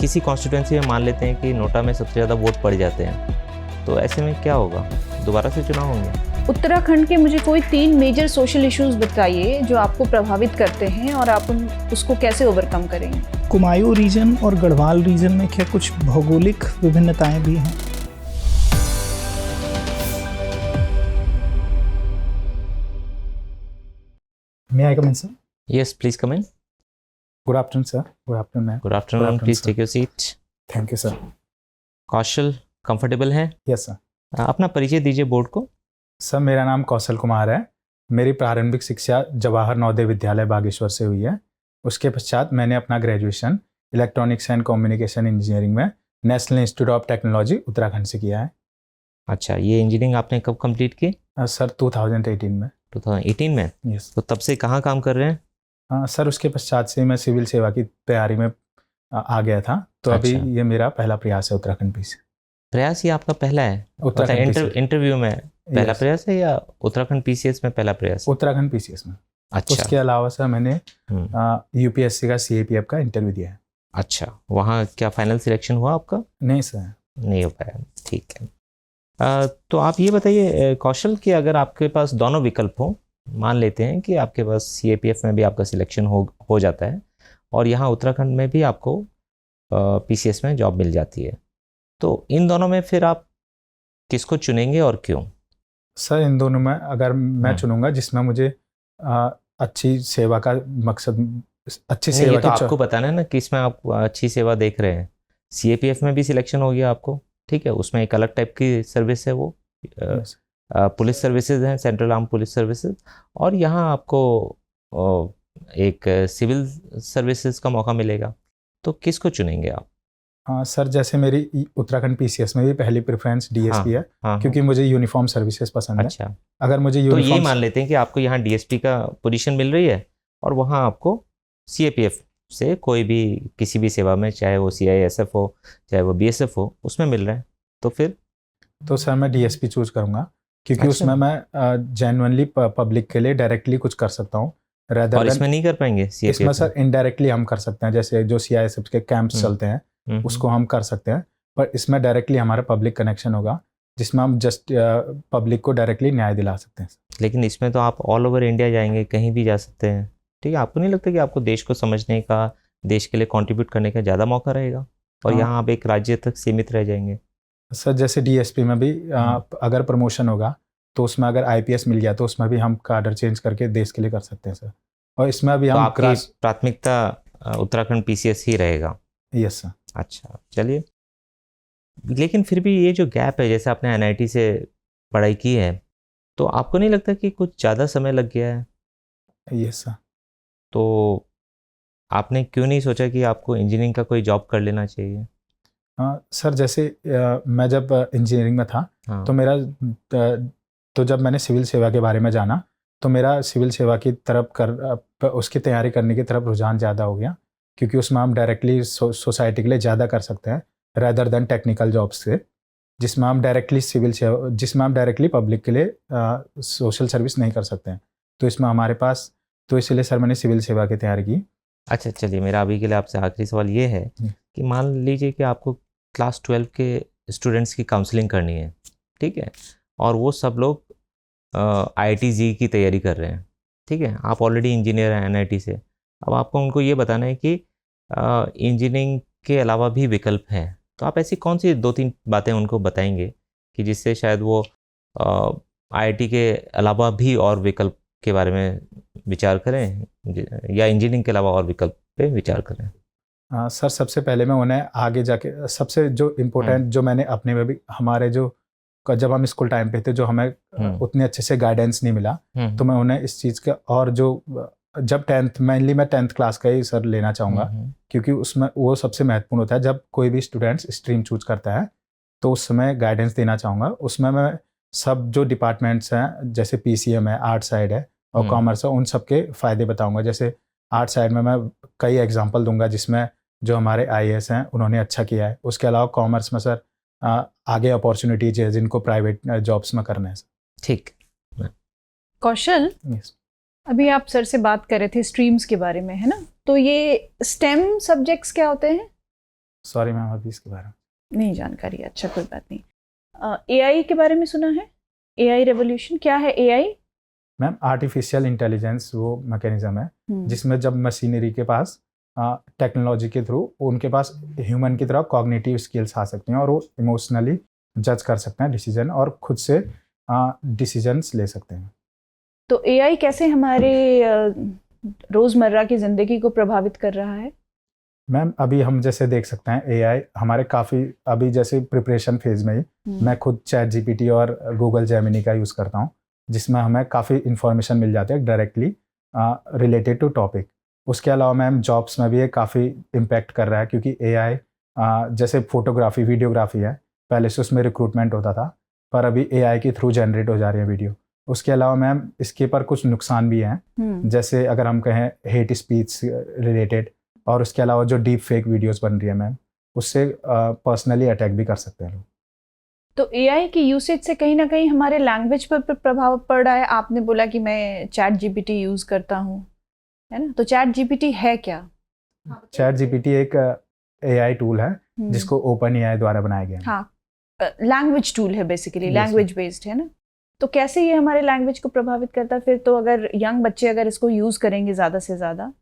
किसी कॉन्स्टिट्यूंसी में मान लेते हैं कि नोटा में सबसे ज़्यादा वोट पड़ जाते हैं, तो ऐसे में क्या होगा? दोबारा से चुनाव होंगे? उत्तराखंड के मुझे कोई 3 मेजर सोशल इश्यूज बताइए जो आपको प्रभावित करते हैं और आप उसको कैसे ओवरकम करेंगे। कुमायूं रीजन और गढ़वाल रीजन में क्या कुछ भौगोलिक विभिन्नताएं भी हैं? May I come in, sir? Yes, please come in. Good afternoon, sir. Good afternoon, ma'am. Good afternoon. Please sir. take your seat. Thank you, sir. Kaushal, comfortable हैं? Yes, sir. अपना परिचय दीजिए बोर्ड को। सर, मेरा नाम कौशल कुमार है। मेरी प्रारंभिक शिक्षा जवाहर नवोदय विद्यालय बागेश्वर से हुई है। उसके पश्चात मैंने अपना graduation electronics and communication engineering में national institute of technology Uttarakhand से किया है। अच्छा, ये इंजीनियरिंग आपने कब कंप्लीट की? सर 2018 में। 2018 में? यस। तो तब से कहाँ काम कर रहे हैं? सर उसके पश्चात से मैं सिविल सेवा की तैयारी में आ गया था, तो अभी अच्छा। ये मेरा पहला प्रयास है उत्तराखंड पीसी। प्रयास ये आपका पहला है? इंटरव्यू में पहला प्रयास है या उत्तराखंड पीसीएस में पहला प्रयास? उत्तराखंड पीसीएस में। अच्छा। उसके अलावा सर मैंने यूपीएससी का सीएपीएफ का इंटरव्यू दिया है। अच्छा, वहाँ क्या फाइनल सिलेक्शन हुआ आपका? नहीं सर, नहीं हो पाया। ठीक है। तो आप ये बताइए कौशल कि अगर आपके पास दोनों विकल्प हो, मान लेते हैं कि आपके पास सीएपीएफ में भी आपका सिलेक्शन हो जाता है और यहाँ उत्तराखंड में भी आपको पीसीएस में जॉब मिल जाती है, तो इन दोनों में फिर आप किसको चुनेंगे और क्यों? सर इन दोनों में अगर मैं चुनूंगा जिसमें मुझे अच्छी सेवा का मकसद, अच्छी सेवा तो आपको बताना है ना कि इसमें आप अच्छी सेवा देख रहे हैं। सीएपीएफ में भी सिलेक्शन हो गया आपको, ठीक है, उसमें एक अलग टाइप की सर्विस है, वो पुलिस सर्विसेज हैं, सेंट्रल आर्म पुलिस सर्विसेज, और यहाँ आपको एक सिविल सर्विसेज का मौका मिलेगा, तो किसको चुनेंगे आप? सर जैसे मेरी उत्तराखंड पीसीएस में भी पहली प्रेफरेंस डीएसपी है। क्योंकि मुझे यूनिफॉर्म सर्विसेज पसंद है। अच्छा, अगर मुझे तो ये मान लेते हैं कि आपको यहाँ डीएसपी का पोजीशन मिल रही है और वहाँ आपको सीएपीएफ से कोई भी किसी भी सेवा में, चाहे वो सीआईएसएफ हो चाहे वो बीएसएफ हो, उसमें मिल रहा है, तो फिर तो सर मैं डीएसपी चूज करूंगा क्योंकि अच्छा। उसमें मैं जेन्युइनली पब्लिक के लिए डायरेक्टली कुछ कर सकता हूँ। और इसमें नहीं कर पाएंगे? इसमें सर इनडायरेक्टली हम कर सकते हैं, जैसे जो सीआईएसएफ के कैंप्स चलते हैं उसको हम कर सकते हैं, पर इसमें डायरेक्टली हमारा पब्लिक कनेक्शन होगा जिसमें हम जस्ट पब्लिक को डायरेक्टली न्याय दिला सकते हैं। लेकिन इसमें तो आप ऑल ओवर इंडिया जाएंगे, कहीं भी जा सकते हैं, ठीक है। आपको नहीं लगता कि आपको देश को समझने का, देश के लिए कंट्रीब्यूट करने का ज़्यादा मौका रहेगा और यहाँ आप एक राज्य तक सीमित रह जाएंगे? सर जैसे डीएसपी में भी अगर प्रमोशन होगा तो उसमें अगर आईपीएस मिल गया तो उसमें भी हम काडर चेंज करके देश के लिए कर सकते हैं सर। और इसमें भी तो हम आपकी प्राथमिकता उत्तराखंड पीसीएस ही रहेगा? Yes sir. अच्छा, चलिए। लेकिन फिर भी ये जो गैप है, जैसे आपने एनआईटी से पढ़ाई की है, तो आपको नहीं लगता कि कुछ ज़्यादा समय लग गया है? Yes sir. तो आपने क्यों नहीं सोचा कि आपको इंजीनियरिंग का कोई जॉब कर लेना चाहिए? सर जैसे मैं जब इंजीनियरिंग में था तो मेरा तो जब मैंने सिविल सेवा के बारे में जाना तो मेरा सिविल सेवा की तरफ उसकी तैयारी करने की तरफ रुझान ज़्यादा हो गया, क्योंकि उसमें हम डायरेक्टली सोसाइटी के लिए ज़्यादा कर सकते हैं रेदर देन टेक्निकल जॉब्स से, जिसमें हम डायरेक्टली पब्लिक के लिए सोशल सर्विस नहीं कर सकते हैं। तो इसमें हमारे पास, तो इसलिए सर मैंने सिविल सेवा की तैयारी की। अच्छा, चलिए, मेरा अभी के लिए आपसे आखिरी सवाल ये है कि मान लीजिए कि आपको क्लास 12 के स्टूडेंट्स की काउंसलिंग करनी है, ठीक है, और वो सब लोग आईआईटी की तैयारी कर रहे हैं, ठीक है, आप ऑलरेडी इंजीनियर हैं एनआईटी से, अब आपको उनको ये बताना है कि इंजीनियरिंग के अलावा भी विकल्प हैं, तो आप ऐसी कौन सी 2-3 बातें उनको बताएंगे कि जिससे शायद वो आईआईटी के अलावा भी और विकल्प के बारे में विचार करें या इंजीनियरिंग के अलावा और विकल्प पे विचार करें? सर सबसे पहले मैं उन्हें आगे जाके सबसे जो इम्पोर्टेंट जो मैंने अपने में भी, हमारे जो जब हम स्कूल टाइम पे थे जो हमें उतने अच्छे से गाइडेंस नहीं मिला, तो मैं उन्हें इस चीज़ का, और जो जब मेनली मैं 10th क्लास का ही सर लेना चाहूँगा, क्योंकि उसमें वो सबसे महत्वपूर्ण होता है। जब कोई भी स्टूडेंट्स स्ट्रीम चूज करता है तो उस समय गाइडेंस देना चाहूँगा। उसमें मैं सब जो डिपार्टमेंट्स हैं, जैसे पीसीएम है, आर्ट साइड है और कॉमर्स है, उन सब के फ़ायदे बताऊँगा। जैसे आर्ट साइड में मैं कई एग्जाम्पल दूंगा जिसमें जो हमारे आईएएस हैं उन्होंने अच्छा किया है। उसके अलावा कॉमर्स में सर आगे अपॉर्चुनिटीज है जिनको प्राइवेट जॉब्स में करना है। ठीक। कौशल, अभी आप सर से बात कर रहे थे स्ट्रीम्स के बारे में, है ना? तो ये स्टेम सब्जेक्ट्स क्या होते हैं? सॉरी मैम, अभी इसके बारे में नहीं जानकारी है। अच्छा, कोई बात नहीं। एआई के बारे में सुना है? एआई रेवोल्यूशन क्या है एआई? मैम आर्टिफिशियल इंटेलिजेंस वो मैकेनिज्म है जिसमें जब मशीनरी के पास टेक्नोलॉजी के थ्रू उनके पास ह्यूमन की तरह कॉग्निटिव स्किल्स आ सकती हैं और वो इमोशनली जज कर सकते हैं डिसीजन और खुद से डिसीजंस ले सकते हैं। तो एआई कैसे हमारे रोज़मर्रा की ज़िंदगी को प्रभावित कर रहा है? मैम अभी हम जैसे देख सकते हैं एआई हमारे काफ़ी अभी जैसे प्रिपरेशन फेज में ही मैं खुद चैट जीपीटी और गूगल जेमिनी का यूज़ करता हूँ जिसमें हमें काफ़ी इन्फॉर्मेशन मिल जाती है डायरेक्टली रिलेटेड टू टॉपिक। उसके अलावा मैम जॉब्स में भी ये काफ़ी इम्पेक्ट कर रहा है क्योंकि एआई जैसे फोटोग्राफी वीडियोग्राफी है, पहले से उसमें रिक्रूटमेंट होता था पर अभी एआई के थ्रू जनरेट हो जा रही है वीडियो। उसके अलावा मैम इसके पर कुछ नुकसान भी हैं जैसे अगर हम कहें हेट स्पीच रिलेटेड और उसके अलावा जो डीप फेक वीडियोस बन रही है मैम उससे पर्सनली अटैक भी कर सकते हैं लोग। तो एआई की यूसेज से कहीं ना कहीं हमारे लैंग्वेज पर प्रभाव पड़ रहा है। आपने बोला कि मैं चैट जीपीटी यूज़ करता हूँ, है ना? तो चैट जीपीटी है क्या? चैट जीपीटी एक एआई टूल है जिसको ओपन एआई द्वारा बनाया गया है। हाँ, लैंग्वेज टूल है बेसिकली, Yes, लैंग्वेज बेस्ड है ना? तो कैसे ये हमारे लैंग्वेज को प्रभावित करता है फिर? तो अगर यंग बच्चे अगर इसको यूज़ करेंगे ज़्यादा से ज़्यादा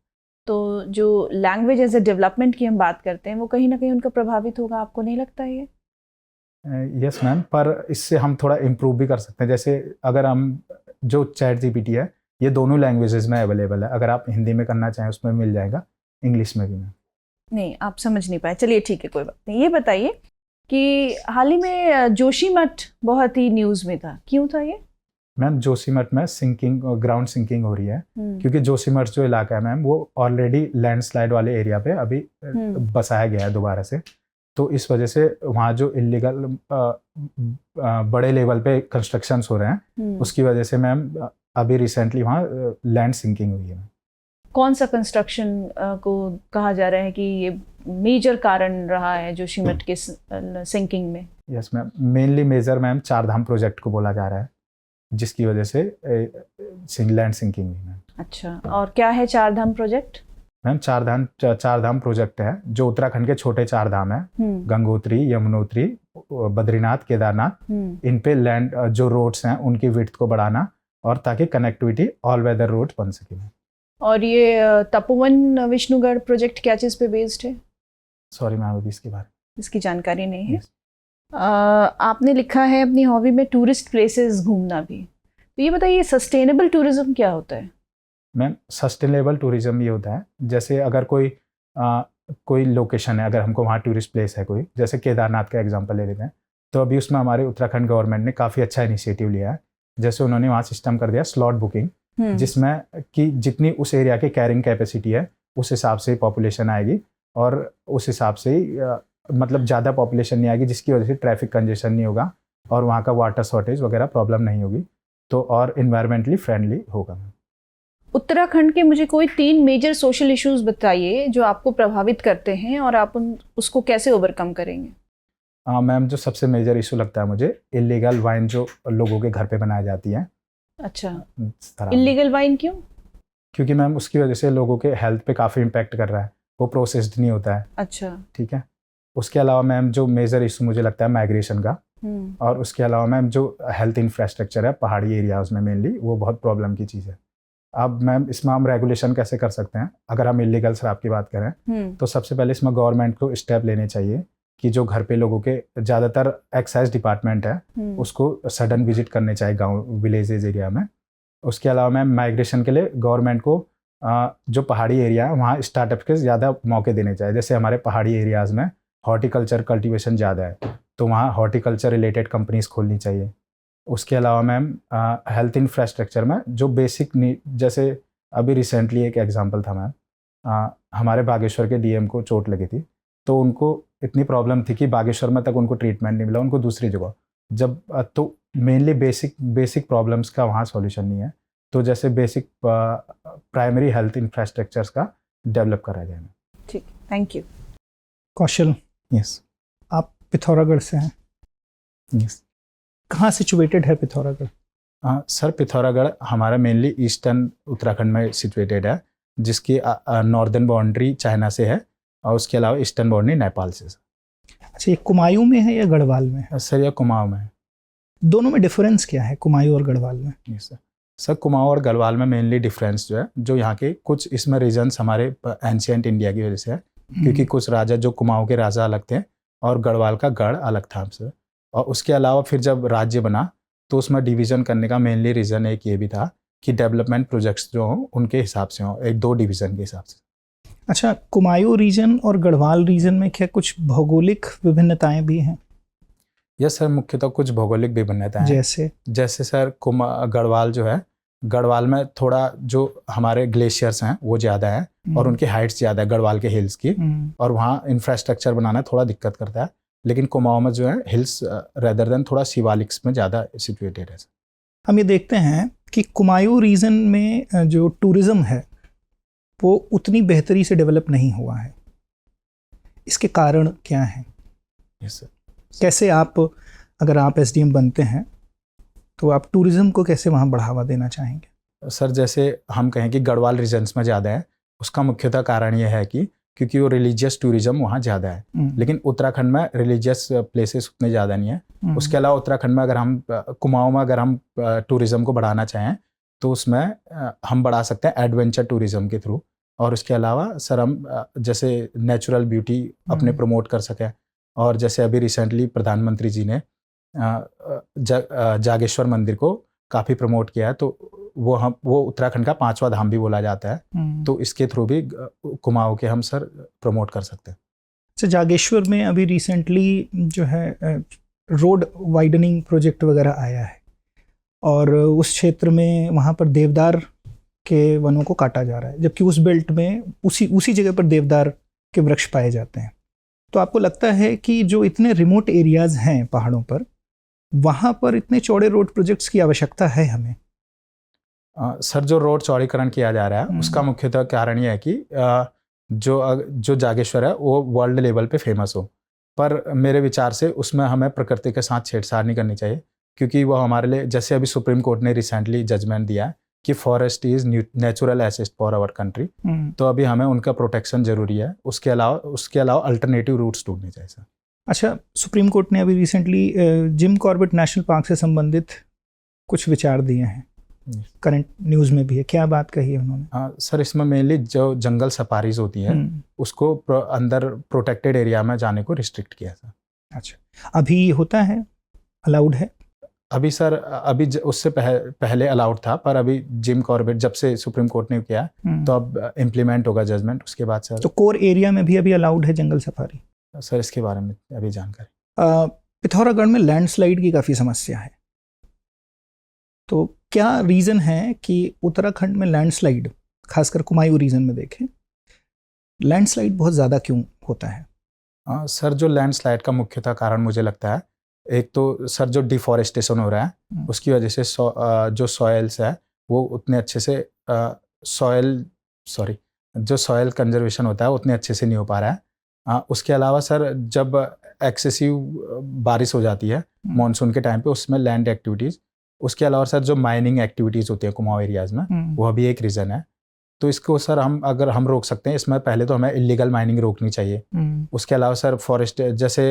तो जो लैंग्वेज एज ए डेवलपमेंट की हम बात करते हैं वो कहीं ना कहीं उनका प्रभावित होगा, आपको नहीं लगता ये? यस मैम, पर इससे हम थोड़ा इम्प्रूव भी कर सकते हैं। जैसे अगर हम जो चैट जीपीटी है ये दोनों लैंग्वेजेस में अवेलेबल है, अगर आप हिंदी में करना चाहें उसमें मिल जाएगा, इंग्लिश में भी मैम। नहीं, आप समझ नहीं पाए, चलिए ठीक है, कोई बात नहीं। ये बताइए कि हाल ही में जोशीमठ बहुत ही न्यूज़ में था, क्यों था ये? मैम जोशीमठ में सिंकिंग ग्राउंड सिंकिंग हो रही है क्योंकि जोशीमठ जो इलाका है मैम वो ऑलरेडी लैंडस्लाइड वाले एरिया पे अभी बसाया गया है दोबारा से। तो इस वजह से वहाँ जो इलीगल बड़े लेवल पे कंस्ट्रक्शंस हो रहे हैं उसकी वजह से मैम अभी रिसेंटली वहाँ लैंड सिंकिंग हुई है। कौन सा कंस्ट्रक्शन को कहा जा रहा है कि ये मेजर कारण रहा है जोशीमठ के सिंकिंग में? Yes ma'am, mainly major ma'am Chardham project को बोला जा रहा है जिसकी वजह से लैंड सिंकिंग हुई मैम। अच्छा, और क्या है Chardham project? Ma'am Chardham project है जो उत्तराखंड के छोटे चार धाम है, गंगोत्री, यमुनोत्री, बद्रीनाथ, केदारनाथ, इन पे लैंड जो रोड्स हैं उनकी विड्थ को बढ़ाना और ताकि कनेक्टिविटी ऑल वेदर रोड बन सके। और ये तपोवन विष्णुगढ़ प्रोजेक्ट क्या चीज़ पे बेस्ड है? सॉरी मैम, अभी इसके बारे में इसकी जानकारी नहीं है। आपने लिखा है अपनी हॉबी में टूरिस्ट प्लेसेस घूमना भी, तो ये बताइए सस्टेनेबल टूरिज्म क्या होता है? मैम सस्टेनेबल टूरिज्म ये होता है जैसे अगर कोई लोकेशन है, अगर हमको वहाँ टूरिस्ट प्लेस है कोई, जैसे केदारनाथ का एग्जांपल ले लेते हैं, तो अभी उसमें हमारे उत्तराखंड गवर्नमेंट ने काफ़ी अच्छा इनिशिएटिव लिया है। जैसे उन्होंने वहाँ सिस्टम कर दिया स्लॉट बुकिंग जिसमें कि जितनी उस एरिया की कैरिंग कैपेसिटी है उस हिसाब से पॉपुलेशन आएगी और उस हिसाब से ही मतलब ज़्यादा पॉपुलेशन नहीं आएगी जिसकी वजह से ट्रैफिक कंजेशन नहीं होगा और वहाँ का वाटर शॉर्टेज वगैरह प्रॉब्लम नहीं होगी, तो और इन्वायरमेंटली फ्रेंडली होगा। उत्तराखंड के मुझे कोई 3 मेजर सोशल इश्यूज बताइए जो आपको प्रभावित करते हैं और आप उसको कैसे ओवरकम करेंगे? मैम जो सबसे मेजर इशू लगता है मुझे, इलीगल वाइन जो लोगों के घर पे बनाई जाती है। अच्छा, इलीगल वाइन क्यों? क्योंकि मैम उसकी वजह से लोगों के हेल्थ पे काफ़ी इम्पैक्ट कर रहा है, वो प्रोसेस्ड नहीं होता है। अच्छा, ठीक है। उसके अलावा मैम जो मेजर इशू मुझे लगता है माइग्रेशन का, और उसके अलावा मैम जो हेल्थ इंफ्रास्ट्रक्चर है पहाड़ी एरियाज में मेनली, वो बहुत प्रॉब्लम की चीज़ है। अब मैम इसमें हम रेगुलेशन कैसे कर सकते हैं? अगर हम इलीगल शराब की बात करें तो सबसे पहले इसमें गवर्नमेंट को स्टेप लेने चाहिए कि जो घर पे लोगों के ज़्यादातर एक्साइज डिपार्टमेंट है उसको सडन विजिट करने चाहिए गांव विलेजेस एरिया में। उसके अलावा मैम माइग्रेशन के लिए गवर्नमेंट को जो पहाड़ी एरिया है वहाँ स्टार्टअप के ज़्यादा मौके देने चाहिए। जैसे हमारे पहाड़ी एरियाज़ में हॉर्टिकल्चर कल्टीवेशन ज़्यादा है तो वहाँ हॉर्टिकल्चर रिलेटेड कंपनीज खोलनी चाहिए। उसके अलावा मैम हेल्थ इंफ्रास्ट्रक्चर में जो बेसिक नीड, जैसे अभी रिसेंटली एक एग्जांपल था मैम, हमारे बागेश्वर के डीएम को चोट लगी थी तो उनको इतनी प्रॉब्लम थी कि बागेश्वर में तक उनको ट्रीटमेंट नहीं मिला, उनको दूसरी जगह जब तो मेनली बेसिक प्रॉब्लम्स का वहाँ सॉल्यूशन नहीं है, तो जैसे बेसिक प्राइमरी हेल्थ इंफ्रास्ट्रक्चर्स का डेवलप करा जाए। ठीक, थैंक यू। कौशल, यस, आप पिथौरागढ़ से हैं? यस। कहाँ सिचुएटेड है पिथौरागढ़? सर पिथौरागढ़ हमारा मेनली ईस्टर्न उत्तराखंड में सिचुएटेड है जिसकी नॉर्दर्न बाउंड्री चाइना से है और उसके अलावा ईस्टर्न बॉर्डरी नेपाल से। अच्छा, ये कुमायूं में है या गढ़वाल में है? सर यह कुमाऊं में है। दोनों में डिफरेंस क्या है, कुमायूं और गढ़वाल में? सर कुमाऊं और गढ़वाल में मेनली डिफरेंस जो है, जो यहाँ के कुछ इसमें रीजन्स हमारे एंशिएंट इंडिया की वजह से है, क्योंकि कुछ राजा, जो कुमाऊं के राजा अलग थे और गढ़वाल का गढ़ अलग था हमसे। और उसके अलावा फिर जब राज्य बना तो उसमें डिवीज़न करने का मेनली रीज़न एक ये भी था कि डेवलपमेंट प्रोजेक्ट्स जो हों उनके हिसाब से हों, एक दो डिवीज़न के हिसाब से। अच्छा, कुमायूं रीजन और गढ़वाल रीजन में क्या कुछ भौगोलिक विभिन्नताएं भी हैं? यस सर, मुख्यतः कुछ भौगोलिक विभिन्नताएं हैं। जैसे सर गढ़वाल जो है, गढ़वाल में थोड़ा जो हमारे ग्लेशियर्स हैं वो ज़्यादा हैं और उनकी हाइट्स ज़्यादा है गढ़वाल के हिल्स की, और वहाँ इंफ्रास्ट्रक्चर बनाना थोड़ा दिक्कत करता है। लेकिन कुमाऊं में जो है हिल्स रेदर देन थोड़ा शिवालिक्स में ज़्यादा सिचुएटेड है। हम ये देखते हैं कि कुमायूं रीजन में जो टूरिज़्म है वो उतनी बेहतरी से डेवलप नहीं हुआ है। इसके कारण क्या हैं? Yes sir. कैसे आप, अगर आप एसडीएम बनते हैं तो आप टूरिज़्म को कैसे वहाँ बढ़ावा देना चाहेंगे? सर जैसे हम कहें कि गढ़वाल रीजन्स में ज़्यादा है, उसका मुख्यतः कारण यह है कि क्योंकि वो रिलीजियस टूरिज्म वहाँ ज़्यादा है, लेकिन उत्तराखंड में रिलीजियस प्लेसेस उतने ज़्यादा नहीं है। उसके अलावा उत्तराखंड में अगर हम कुमाऊं में अगर हम टूरिज़्म को बढ़ाना चाहें तो उसमें हम बढ़ा सकते हैं एडवेंचर टूरिज़्म के थ्रू। और उसके अलावा सर हम जैसे नेचुरल ब्यूटी अपने प्रमोट कर सकें, और जैसे अभी रिसेंटली प्रधानमंत्री जी ने जागेश्वर मंदिर को काफ़ी प्रमोट किया है, तो वो उत्तराखंड का 5वां धाम भी बोला जाता है, तो इसके थ्रू भी कुमाऊं के हम सर प्रमोट कर सकते हैं। अच्छा, जागेश्वर में अभी रिसेंटली जो है रोड वाइडनिंग प्रोजेक्ट वगैरह आया है और उस क्षेत्र में वहाँ पर देवदार के वनों को काटा जा रहा है, जबकि उस बेल्ट में उसी जगह पर देवदार के वृक्ष पाए जाते हैं। तो आपको लगता है कि जो इतने रिमोट एरियाज़ हैं पहाड़ों पर, वहाँ पर इतने चौड़े रोड प्रोजेक्ट्स की आवश्यकता है हमें? सर जो रोड चौड़ीकरण किया जा रहा है उसका मुख्यतः कारण ये है कि जो जागेश्वर है वो वर्ल्ड लेवल पे फेमस हो, पर मेरे विचार से उसमें हमें प्रकृति के साथ छेड़छाड़ नहीं करनी चाहिए, क्योंकि वो हमारे लिए, जैसे अभी सुप्रीम कोर्ट ने रिसेंटली जजमेंट दिया है कि forest is natural asset for our country, तो अभी हमें उनका प्रोटेक्शन जरूरी है। उसके अलावा अल्टरनेटिव रूट्स ढूंढने चाहिए सर। अच्छा, सुप्रीम कोर्ट ने अभी recently Jim Corbett national park से संबंधित कुछ विचार दिए हैं, करंट न्यूज़ में भी है, क्या बात कही है उन्होंने? हाँ सर, इसमें मेनली जो जंगल सफारीज होती है उसको अंदर प्रोटेक्टेड एरिया में जाने को रिस्ट्रिक्ट किया सर। अच्छा, अभी होता है, अलाउड है? अभी सर उससे पहले अलाउड था, पर अभी जिम कॉर्बेट जब से सुप्रीम कोर्ट ने किया तो अब इम्प्लीमेंट होगा जजमेंट, उसके बाद सर। तो कोर एरिया में भी अभी अलाउड है जंगल सफारी? सर इसके बारे में अभी जानकारी। पिथौरागढ़ में लैंडस्लाइड की काफ़ी समस्या है, तो क्या रीज़न है कि उत्तराखंड में लैंडस्लाइड, खासकर कुमायूं रीजन में देखें, लैंडस्लाइड बहुत ज़्यादा क्यों होता है? सर जो लैंडस्लाइड का मुख्यतः कारण मुझे लगता है, एक तो सर जो डिफॉरेस्टेशन हो रहा है उसकी वजह से जो सॉयल्स है वो उतने अच्छे से जो सॉयल कंजर्वेशन होता है उतने अच्छे से नहीं हो पा रहा है। उसके अलावा सर जब एक्सेसिव बारिश हो जाती है मॉनसून के टाइम पे, उसमें लैंड एक्टिविटीज़, उसके अलावा सर जो माइनिंग एक्टिविटीज़ होती है कुमाऊं एरियाज़ में, वो भी एक रीज़न है। तो इसको सर अगर हम रोक सकते हैं, इसमें पहले तो हमें इलीगल माइनिंग रोकनी चाहिए। उसके अलावा सर फॉरेस्ट, जैसे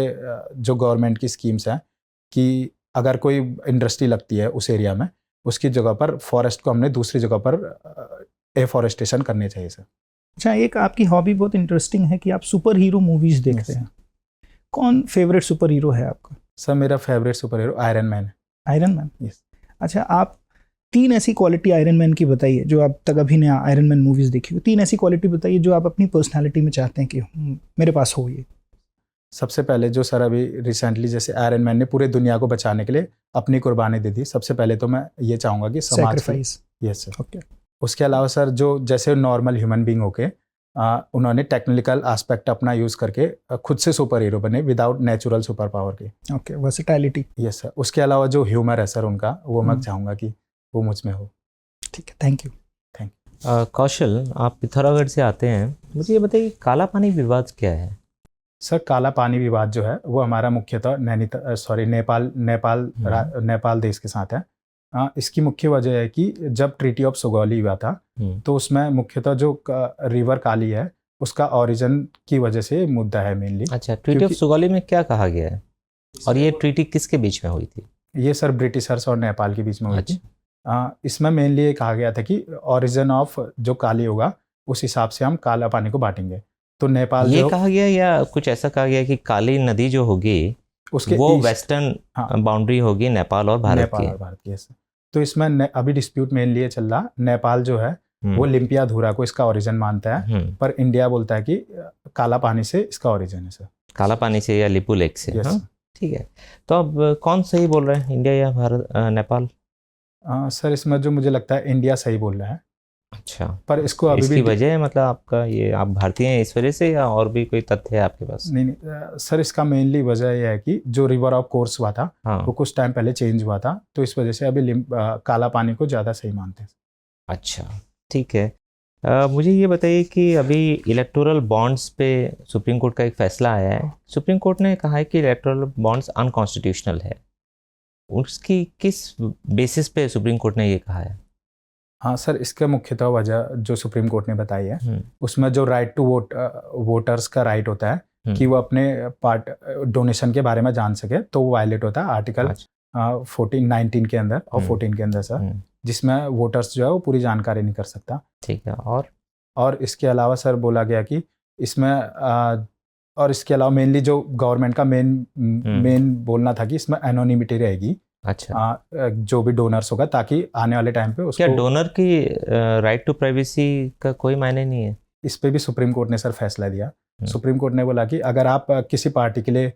जो गवर्नमेंट की स्कीम्स हैं कि अगर कोई इंडस्ट्री लगती है उस एरिया में, उसकी जगह पर फॉरेस्ट को हमने दूसरी जगह पर एफॉरेस्टेशन करने चाहिए सर। अच्छा, एक आपकी हॉबी बहुत इंटरेस्टिंग है कि आप सुपर हीरो मूवीज़ देखते हैं। कौन फेवरेट सुपर हीरो है आपका? सर मेरा favourite super hero iron man है। Iron man? यस। अच्छा, आप 3 ऐसी क्वालिटी आयरन मैन की बताइए जो आप तक अभी नया आयरन मैन मूवीज़ देखी हो। 3 ऐसी क्वालिटी बताइए जो आप अपनी पर्सनालिटी में चाहते हैं कि मेरे पास हो ये। सबसे पहले जो सर अभी रिसेंटली जैसे आयरन मैन ने पूरे दुनिया को बचाने के लिए अपनी कुर्बानी दे दी, सबसे पहले तो मैं ये चाहूँगा कि समाज सैक्रिफाइस। Yes sir. ओके। उसके अलावा सर जो जैसे नॉर्मल ह्यूमन बींग होके उन्होंने टेक्निकल एस्पेक्ट अपना यूज़ करके खुद से सुपर हीरो बने विदाउट नेचुरल सुपर पावर के। Okay, versatility. Yes sir. उसके अलावा जो ह्यूमर है सर उनका, वो मैं चाहूँगा कि वो मुझ में हो। ठीक है, थैंक यू। कौशल, आप पिथौरागढ़ से आते हैं, मुझे ये बताइए काला पानी विवाद क्या है? सर काला पानी विवाद जो है वो हमारा मुख्यतः नेपाल देश के साथ है। इसकी मुख्य वजह है कि जब ट्रीटी ऑफ सुगौली हुआ था तो उसमें मुख्यतः जो रिवर काली है उसका ओरिजिन की वजह से मुद्दा है मेनली। अच्छा, ट्रीटी ऑफ सुगौली में क्या कहा गया है और ये ट्रीटी किसके बीच में हुई थी? ये सर ब्रिटिशर्स और नेपाल के बीच में हुई थी। अच्छा, इसमें मेनली ये कहा गया था कि ओरिजिन ऑफ जो काली होगा उस हिसाब से हम काला पानी को बांटेंगे। तो नेपाल ये जो कहा गया या कुछ ऐसा कहा गया कि काली नदी जो होगी उसके वो ईस्ट, वेस्टर्न बाउंड्री होगी नेपाल और भारत नेपाल की? और भारत की, yes। तो इसमें अभी डिस्प्यूट मेनली ये चल रहा, नेपाल जो है वो लिम्पिया धुरा को इसका ओरिजिन मानता है, पर इंडिया बोलता है कि काला पानी से इसका ओरिजिन है सर। काला पानी से या लिपू लेक से? Yes, हाँ, ठीक है। तो अब कौन सही बोल रहे हैं, इंडिया या भारत, नेपाल? सर इसमें जो मुझे लगता है इंडिया सही बोल रहा है। अच्छा, पर इसको अभी इसकी भी वजह है मतलब आपका ये आप भारतीय हैं इस वजह से या और भी कोई तथ्य है आपके पास? नहीं सर, इसका मेनली वजह यह है कि जो रिवर ऑफ कोर्स हुआ था हाँ, वो कुछ टाइम पहले चेंज हुआ था, तो इस वजह से अभी काला पानी को ज़्यादा सही मानते हैं। अच्छा, ठीक है। मुझे ये बताइए कि अभी इलेक्टोरल बॉन्ड्स पे सुप्रीम कोर्ट का एक फैसला आया है। सुप्रीम कोर्ट ने कहा है कि इलेक्टोरल बॉन्ड्स अनकॉन्स्टिट्यूशनल है। उसकी किस बेसिस पे सुप्रीम कोर्ट ने ये कहा है? हाँ सर, इसका मुख्यतः वजह जो सुप्रीम कोर्ट ने बताई है उसमें जो राइट टू वोट, वोटर्स का राइट होता है कि वो अपने पार्ट डोनेशन के बारे में जान सके, तो वो वायलेट होता है आर्टिकल 19 के अंदर और 14 के अंदर सर, जिसमें वोटर्स जो है वो पूरी जानकारी नहीं कर सकता। ठीक है। और इसके अलावा सर बोला गया कि इसमें और इसके अलावा मेनली जो गवर्नमेंट का मेन बोलना था कि इसमें एनोनिमिटी रहेगी। अच्छा, जो भी डोनर्स होगा, ताकि आने वाले टाइम पे उसको। क्या डोनर की राइट टू प्राइवेसी का कोई मायने नहीं है? इस पे भी सुप्रीम कोर्ट ने सर फैसला दिया। सुप्रीम कोर्ट ने बोला कि अगर आप किसी पार्टी के लिए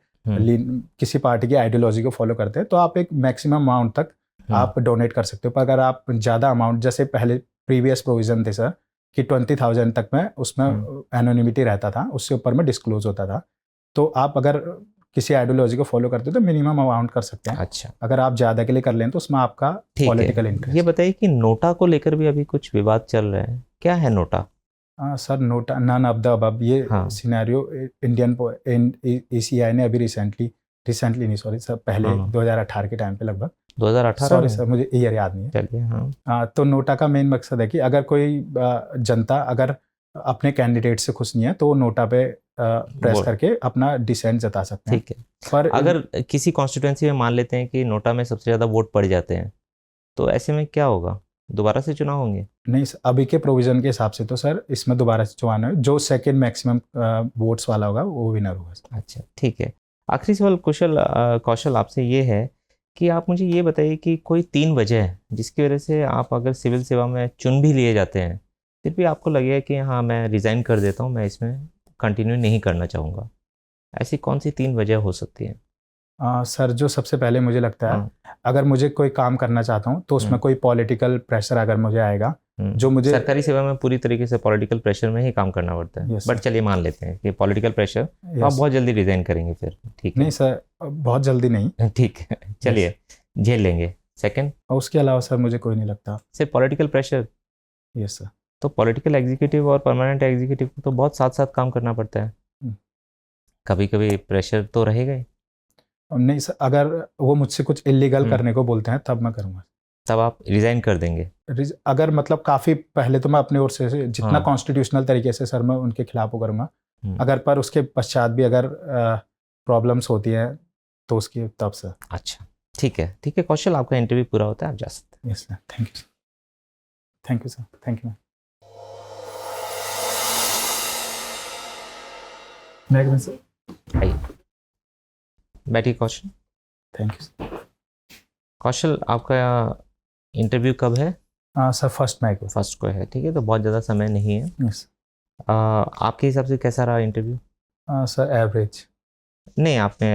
किसी पार्टी की आइडियोलॉजी को फॉलो करते हैं तो आप एक मैक्सिमम अमाउंट तक आप डोनेट कर सकते हो, पर अगर आप ज़्यादा अमाउंट, जैसे पहले प्रीवियस प्रोविजन थे सर कि 20,000 तक में उसमें एनोनिमिटी रहता था, उससे ऊपर में डिस्क्लोज होता था, तो आप अगर किसी आइडियोलॉजी को फॉलो करते हो तो मिनिमम अमाउंट कर सकते हैं। अच्छा, अगर आप ज़्यादा के लिए कर लें तो उसमें आपका पॉलिटिकल इंटरेस्ट। ये बताइए कि नोटा को लेकर भी अभी कुछ विवाद चल रहा है, क्या है NOTA? Sir NOTA none of the above, ये सिनेरियो इंडियन ECI ने अभी रिसेंटली नहीं, सॉरी सर, पहले 2018 के टाइम पे, लगभग 2018, सॉरी सर मुझे ईयर याद नहीं है। चलिए, हाँ। तो नोटा का मेन मकसद है कि अगर कोई जनता अगर अपने कैंडिडेट से खुश नहीं है तो वो नोटा पे प्रेस करके अपना डिसेंट जता सकते हैं। ठीक है। पर अगर किसी कॉन्स्टिट्यूएंसी में मान लेते हैं कि नोटा में सबसे ज़्यादा वोट पड़ जाते हैं, तो ऐसे में क्या होगा? दोबारा से चुनाव होंगे? नहीं, अभी के प्रोविजन के हिसाब से तो सर इसमें दोबारा से चुनाव है, जो सेकंड मैक्सिमम वोट्स वाला होगा वो विनर होगा। अच्छा, ठीक है। आखिरी सवाल कौशल आपसे ये है कि आप मुझे ये बताइए कि कोई 3 वजह है जिसकी वजह से आप अगर सिविल सेवा में चुन भी लिए जाते हैं, फिर भी आपको लगेगा कि हाँ मैं रिज़ाइन कर देता हूँ, मैं इसमें कंटिन्यू नहीं करना चाहूँगा, ऐसी कौन सी 3 वजह हो सकती है? सर जो सबसे पहले मुझे लगता है, अगर मुझे कोई काम करना चाहता हूँ तो उसमें कोई पॉलिटिकल प्रेशर अगर मुझे आएगा, जो मुझे सरकारी सेवा में पूरी तरीके से पॉलिटिकल प्रेशर में ही काम करना पड़ता है। बट चलिए मान लेते हैं कि पॉलिटिकल प्रेशर, तो आप बहुत जल्दी रिजाइन करेंगे फिर? ठीक है। नहीं सर, बहुत जल्दी नहीं। ठीक है, चलिए झेल लेंगे। सेकंड? और उसके अलावा सर मुझे कोई नहीं लगता। सिर्फ पॉलिटिकल प्रेशर? Yes sir. तो पॉलिटिकल एग्जीक्यूटिव और परमानेंट एग्जीक्यूटिव को तो बहुत साथ साथ काम करना पड़ता है, कभी कभी प्रेशर तो रहेगा ही। नहीं सर, अगर वो मुझसे कुछ इलीगल करने को बोलते हैं तब मैं करूँगा। तब आप रिजाइन कर देंगे? अगर मतलब काफ़ी पहले तो मैं अपनी ओर से जितना कॉन्स्टिट्यूशनल तरीके से सर मैं उनके खिलाफ वो करूँगा, अगर पर उसके पश्चात भी अगर प्रॉब्लम्स होती हैं तो उसकी तब सर। अच्छा, ठीक है, ठीक है कौशल, आपका इंटरव्यू पूरा होता है, आप जा सकते हैं। Yes sir, thank you sir. Thank you sir, thank you ma'am. Sir आइए बैठिए कौशल। थैंक यू सर। कौशल, आपका इंटरव्यू कब है? सर फर्स्ट को है, ठीक है, तो बहुत ज़्यादा समय नहीं है। यस। आपके हिसाब से कैसा रहा इंटरव्यू? Sir average. नहीं, आपने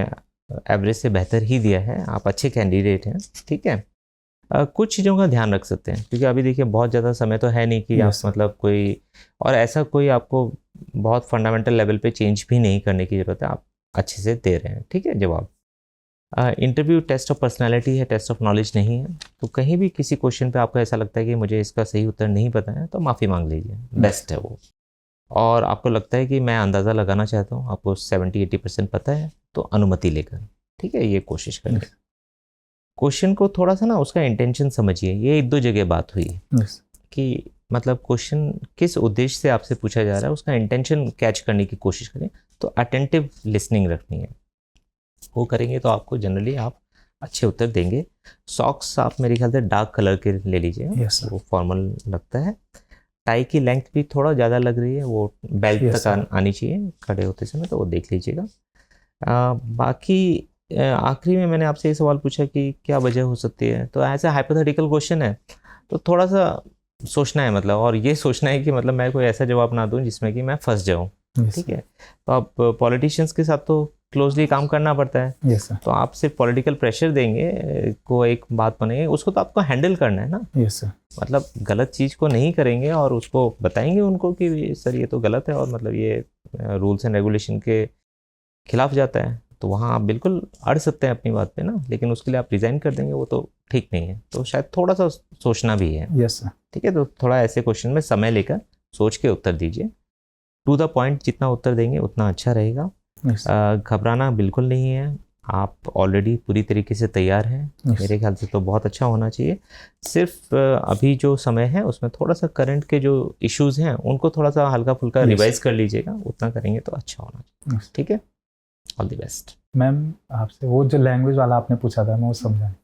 एवरेज से बेहतर ही दिया है, आप अच्छे कैंडिडेट हैं, ठीक है। कुछ चीज़ों का ध्यान रख सकते हैं, क्योंकि अभी देखिए बहुत ज़्यादा समय तो है नहीं कि आप मतलब कोई, और ऐसा कोई आपको बहुत फंडामेंटल लेवल पे चेंज भी नहीं करने की ज़रूरत है, आप अच्छे से दे रहे हैं, ठीक है। जवाब इंटरव्यू टेस्ट ऑफ पर्सनालिटी है, टेस्ट ऑफ नॉलेज नहीं है, तो कहीं भी किसी क्वेश्चन पे आपको ऐसा लगता है कि मुझे इसका सही उत्तर नहीं पता है, तो माफ़ी मांग लीजिए, बेस्ट है वो। और आपको लगता है कि मैं अंदाज़ा लगाना चाहता हूँ, आपको 70-80% पता है, तो अनुमति लेकर, ठीक है, ये कोशिश करें। क्वेश्चन को थोड़ा सा ना उसका इंटेंशन समझिए। ये 1-2 जगह बात हुई कि मतलब क्वेश्चन किस उद्देश्य से आपसे पूछा जा रहा है, उसका इंटेंशन कैच करने की कोशिश करें। तो अटेंटिव लिसनिंग रखनी है, वो करेंगे तो आपको जनरली आप अच्छे उत्तर देंगे। सॉक्स आप मेरे ख्याल से डार्क कलर के ले लीजिए, Yes, sir. वो फॉर्मल लगता है। टाई की लेंथ भी थोड़ा ज़्यादा लग रही है, वो बेल्ट Yes, तक sir. आनी चाहिए खड़े होते समय, तो वो देख लीजिएगा। बाकी आखिरी में मैंने आपसे ये सवाल पूछा कि क्या वजह हो सकती है, तो ऐसा हाइपोथेटिकल क्वेश्चन है, तो थोड़ा सा सोचना है, मतलब, और ये सोचना है कि मतलब मैं कोई ऐसा जवाब ना दूं जिसमें कि मैं फंस जाऊं। Yes, ठीक है, तो आप पॉलिटिशियंस के साथ तो क्लोजली काम करना पड़ता है, Yes, sir. तो आप सिर्फ पॉलिटिकल प्रेशर देंगे को एक बात बनेगी, उसको तो आपको हैंडल करना है ना। Yes, sir. मतलब गलत चीज़ को नहीं करेंगे और उसको बताएंगे उनको कि सर ये तो गलत है और मतलब ये रूल्स एंड रेगुलेशन के खिलाफ जाता है, तो वहाँ आप बिल्कुल अड़ सकते हैं अपनी बात पे ना, लेकिन उसके लिए आप रिज़ाइन कर देंगे, वो तो ठीक नहीं है। तो शायद थोड़ा सा सोचना भी है। Yes, sir. ठीक है, तो थोड़ा ऐसे क्वेश्चन में समय लेकर सोच के उत्तर दीजिए। टू द पॉइंट जितना उत्तर देंगे उतना अच्छा रहेगा। Yes, sir. घबराना बिल्कुल नहीं है, आप ऑलरेडी पूरी तरीके से तैयार हैं। Yes. मेरे ख्याल से तो बहुत अच्छा होना चाहिए। सिर्फ अभी जो समय है उसमें थोड़ा सा करंट के जो इश्यूज़ हैं उनको थोड़ा सा हल्का फुल्का Yes. रिवाइज कर लीजिएगा, उतना करेंगे तो अच्छा होना चाहिए। Yes. ठीक है, ऑल द बेस्ट। मैम आपसे वो जो लैंग्वेज वाला आपने पूछा था मैं वो समझा।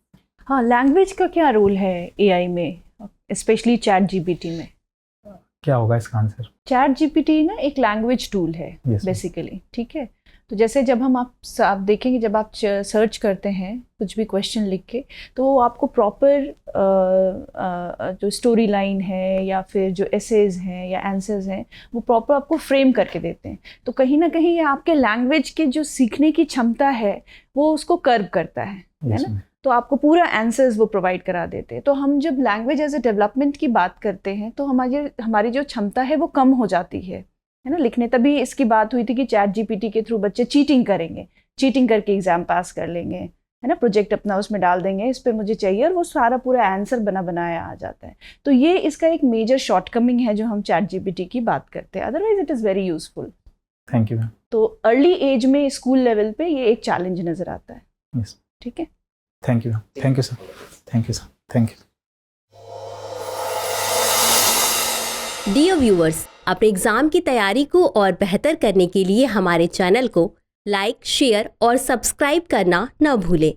हाँ, लैंग्वेज का क्या रोल है एआई में, स्पेशली चैट जीपीटी में? क्या होगा इसका आंसर? चैट जीपीटी ना एक लैंग्वेज टूल है Yes, ma'am. बेसिकली। ठीक है, तो जैसे जब हम आप देखेंगे, जब आप सर्च करते हैं कुछ भी क्वेश्चन लिख के, तो वो आपको प्रॉपर जो स्टोरी लाइन है या फिर जो एसेज हैं या आंसर्स हैं वो प्रॉपर आपको फ्रेम करके देते हैं। तो कहीं ना कहीं ये आपके लैंग्वेज के जो सीखने की क्षमता है वो उसको कर्व करता है Yes, ना। ma'am. तो आपको पूरा आंसर्स वो प्रोवाइड करा देते हैं। तो हम जब लैंग्वेज एज ए डेवलपमेंट की बात करते हैं तो हमारी जो क्षमता है वो कम हो जाती है ना लिखने। तभी इसकी बात हुई थी कि चैट जीपीटी के थ्रू बच्चे चीटिंग करेंगे, चीटिंग करके एग्जाम पास कर लेंगे, है ना, प्रोजेक्ट अपना उसमें डाल देंगे, इस पे मुझे चाहिए, और वो सारा पूरा आंसर बनाया आ जाता है। तो ये इसका एक मेजर शॉर्टकमिंग है जो हम चैट जीपीटी की बात करते हैं। Otherwise it is very useful. Thank you ma'am. तो अर्ली एज में स्कूल लेवल पे ये एक चैलेंज नज़र आता है। यस, ठीक है, thank you ma'am. Thank you sir, thank you sir, thank you. Dear viewers, अपने एग्जाम की तैयारी को और बेहतर करने के लिए हमारे चैनल को लाइक, शेयर और सब्सक्राइब करना न भूलें।